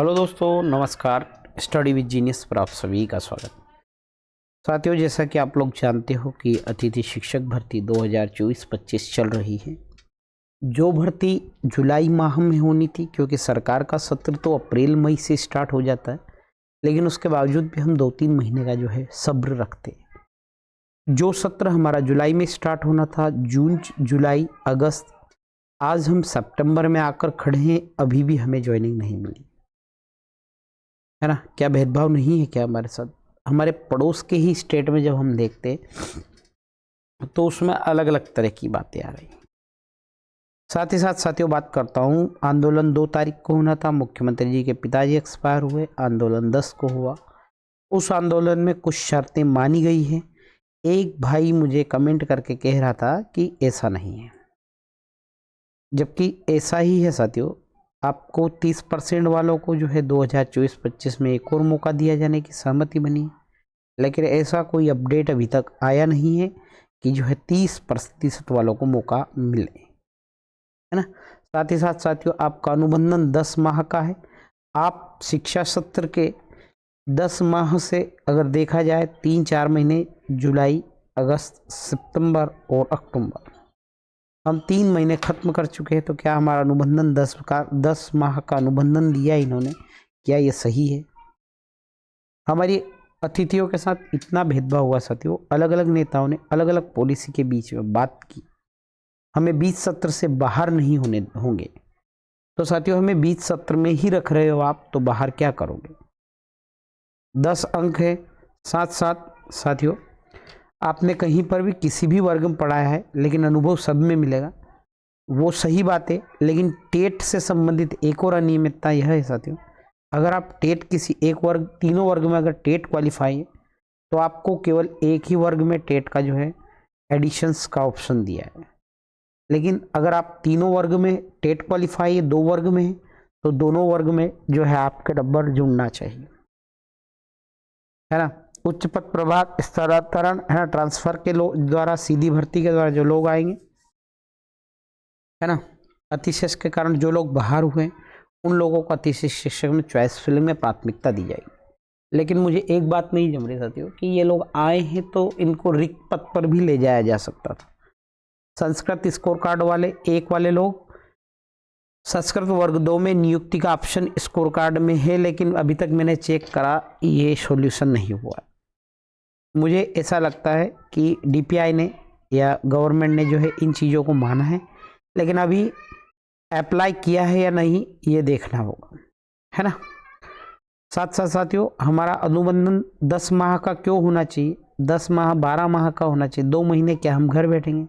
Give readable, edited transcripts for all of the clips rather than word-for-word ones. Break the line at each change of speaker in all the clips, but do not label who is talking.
Hello दोस्तों, नमस्कार। Study with genius पर आप सभी का स्वागत। साथियों, जैसा कि आप लोग जानते हो कि अतिथि शिक्षक भर्ती 2024-25 चल रही है। जो भर्ती जुलाई माह में होनी थी, क्योंकि सरकार का सत्र तो अप्रैल मई से स्टार्ट हो जाता है, लेकिन उसके बावजूद भी हम 2-3 महीने का जो है सब्र रखते हैं। जो सत्र हमारा जुलाई में स्टार्ट होना था, जून जुलाई अगस्त, आज हम सितंबर में आकर खड़े हैं, अभी भी हमें ज्वाइनिंग नहीं मिली है ना। क्या भेदभाव नहीं है क्या हमारे साथ? हमारे पड़ोस के ही स्टेट में जब हम देखते तो उसमें अलग अलग तरह की बातें आ रही। साथ ही साथ साथियों, बात करता हूँ, आंदोलन 2 तारीख को होना था। मुख्यमंत्री जी के पिताजी एक्सपायर हुए, आंदोलन 10 को हुआ। उस आंदोलन में कुछ शर्तें मानी गई हैं। एक भाई मुझे कमेंट करके कह रहा था कि ऐसा नहीं है, जबकि ऐसा ही है साथियों। आपको 30% वालों को जो है 2024-25 में एक और मौका दिया जाने की सहमति बनी, लेकिन ऐसा कोई अपडेट अभी तक आया नहीं है कि जो है 30% वालों को मौका मिले, है ना। साथ ही साथ साथियों, आपका अनुबंधन 10 माह का है। आप शिक्षा सत्र के 10 माह से अगर देखा जाए 3-4 महीने, जुलाई, अगस्त, सितंबर और अक्टूबर, हम 3 महीने खत्म कर चुके हैं। तो क्या हमारा अनुबंधन 10 माह का अनुबंधन दिया इन्होंने, क्या ये सही है? हमारी अतिथियों के साथ इतना भेदभाव हुआ साथियों। अलग अलग नेताओं ने अलग अलग पॉलिसी के बीच में बात की, हमें 20 सत्र से बाहर नहीं होने होंगे। तो साथियों, हमें 20 सत्र में ही रख रहे हो आप, तो बाहर क्या करोगे? 10 अंक है। साथ साथ साथियों, आपने कहीं पर भी किसी भी वर्ग में पढ़ाया है, लेकिन अनुभव सब में मिलेगा, वो सही बात है। लेकिन टेट से संबंधित एक और अनियमितता यह है साथियों, अगर आप टेट किसी एक वर्ग, तीनों वर्ग में अगर टेट क्वालिफाई है, तो आपको केवल एक ही वर्ग में टेट का जो है एडिशंस का ऑप्शन दिया है। लेकिन अगर आप तीनों वर्ग में टेट क्वालिफाई है, 2 वर्ग में है, तो दोनों वर्ग में जो है आपके नंबर जुड़ना चाहिए, है ना। उच्च पद प्रभाग स्थानांतरण, है ना, ट्रांसफर के द्वारा, सीधी भर्ती के द्वारा जो लोग आएंगे, है ना, अतिशय के कारण जो लोग बाहर हुए, उन लोगों को अतिशय शिक्षक में चॉइस फिलिंग में प्राथमिकता दी जाएगी। लेकिन मुझे एक बात नहीं जम रही साथियों कि ये लोग आए हैं तो इनको रिक्त पद पर भी ले जाया जा सकता था। संस्कृत स्कोर कार्ड वाले 1 वाले लोग, संस्कृत वर्ग 2 में नियुक्ति का ऑप्शन स्कोर कार्ड में है, लेकिन अभी तक मैंने चेक करा, ये सॉल्यूशन नहीं हुआ। मुझे ऐसा लगता है कि डीपीआई ने या गवर्नमेंट ने जो है इन चीज़ों को माना है, लेकिन अभी अप्लाई किया है या नहीं ये देखना होगा, है ना। साथ साथ साथियों, हमारा अनुबंधन 10 माह का क्यों होना चाहिए? 10 माह 12 माह का होना चाहिए। 2 महीने क्या हम घर बैठेंगे?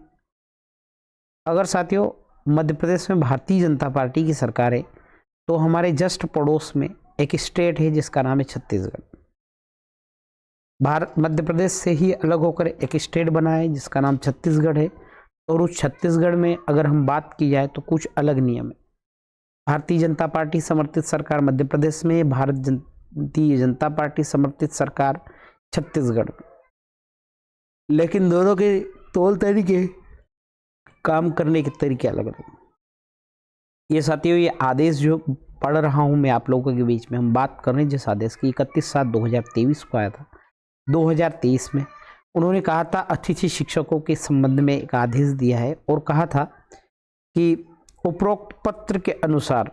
अगर साथियों मध्य प्रदेश में भारतीय जनता पार्टी की सरकार है, तो हमारे जस्ट पड़ोस में एक स्टेट है जिसका नाम है छत्तीसगढ़। भारत मध्य प्रदेश से ही अलग होकर एक स्टेट बना है जिसका नाम छत्तीसगढ़ है। और उस छत्तीसगढ़ में अगर हम बात की जाए तो कुछ अलग नियम है। भारतीय जनता पार्टी समर्थित सरकार मध्य प्रदेश में, भारतीय जनता पार्टी समर्थित सरकार छत्तीसगढ़ में, लेकिन दोनों के तौर तरीके, काम करने के तरीके अलग अलग। ये साथियों, ये आदेश जो पढ़ रहा हूं मैं आप लोगों के बीच में, हम बात कर रहे हैं जिस आदेश की, 31/7/2023 को आया था। 2023 में उन्होंने कहा था, अतिथि शिक्षकों के संबंध में एक आदेश दिया है और कहा था कि उपरोक्त पत्र के अनुसार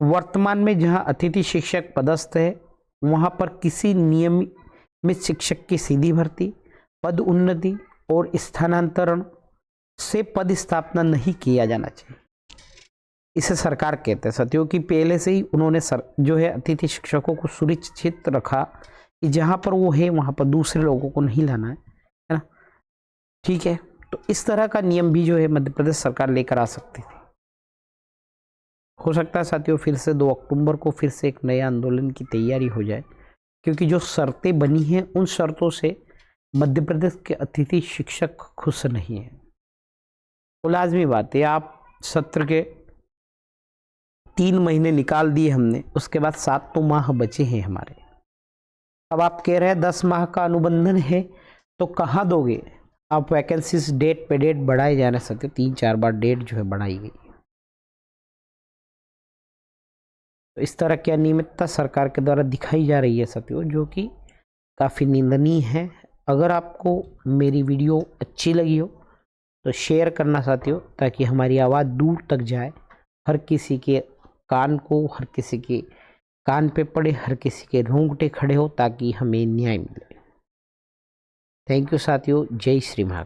वर्तमान में जहां अतिथि शिक्षक पदस्थ है, वहां पर किसी नियमित शिक्षक की सीधी भर्ती, पद उन्नति और स्थानांतरण से पद स्थापना नहीं किया जाना चाहिए। इसे सरकार कहते हैं साथियों कि पहले से ही उन्होंने जो है अतिथि शिक्षकों को सुरक्षित रखा कि जहां पर वो है वहां पर दूसरे लोगों को नहीं लाना है ना। ठीक है, तो इस तरह का नियम भी जो है मध्य प्रदेश सरकार लेकर आ सकती थी। हो सकता है साथियों फिर से 2 अक्टूबर को फिर से एक नए आंदोलन की तैयारी हो जाए, क्योंकि जो शर्तें बनी हैं उन शर्तों से मध्य प्रदेश के अतिथि शिक्षक खुश नहीं है। तो लाजमी बात है, आप सत्र के 3 महीने निकाल दिए हमने, उसके बाद 7 तो माह बचे हैं हमारे। अब आप कह रहे हैं 10 माह का अनुबंधन है, तो कहाँ दोगे आप? वैकेंसीज डेट पे डेट बढ़ाए जा रहे सकते, 3-4 बार डेट जो है बढ़ाई गई। तो इस तरह की अनियमितता सरकार के द्वारा दिखाई जा रही है साथियों, जो कि काफ़ी निंदनीय है। अगर आपको मेरी वीडियो अच्छी लगी हो तो शेयर करना साथियों, ताकि हमारी आवाज़ दूर तक जाए, हर किसी के कान को, हर किसी के कान पे पड़े, हर किसी के रोंगटे खड़े हो, ताकि हमें न्याय मिले। थैंक यू साथियों। जय श्री महाकाल।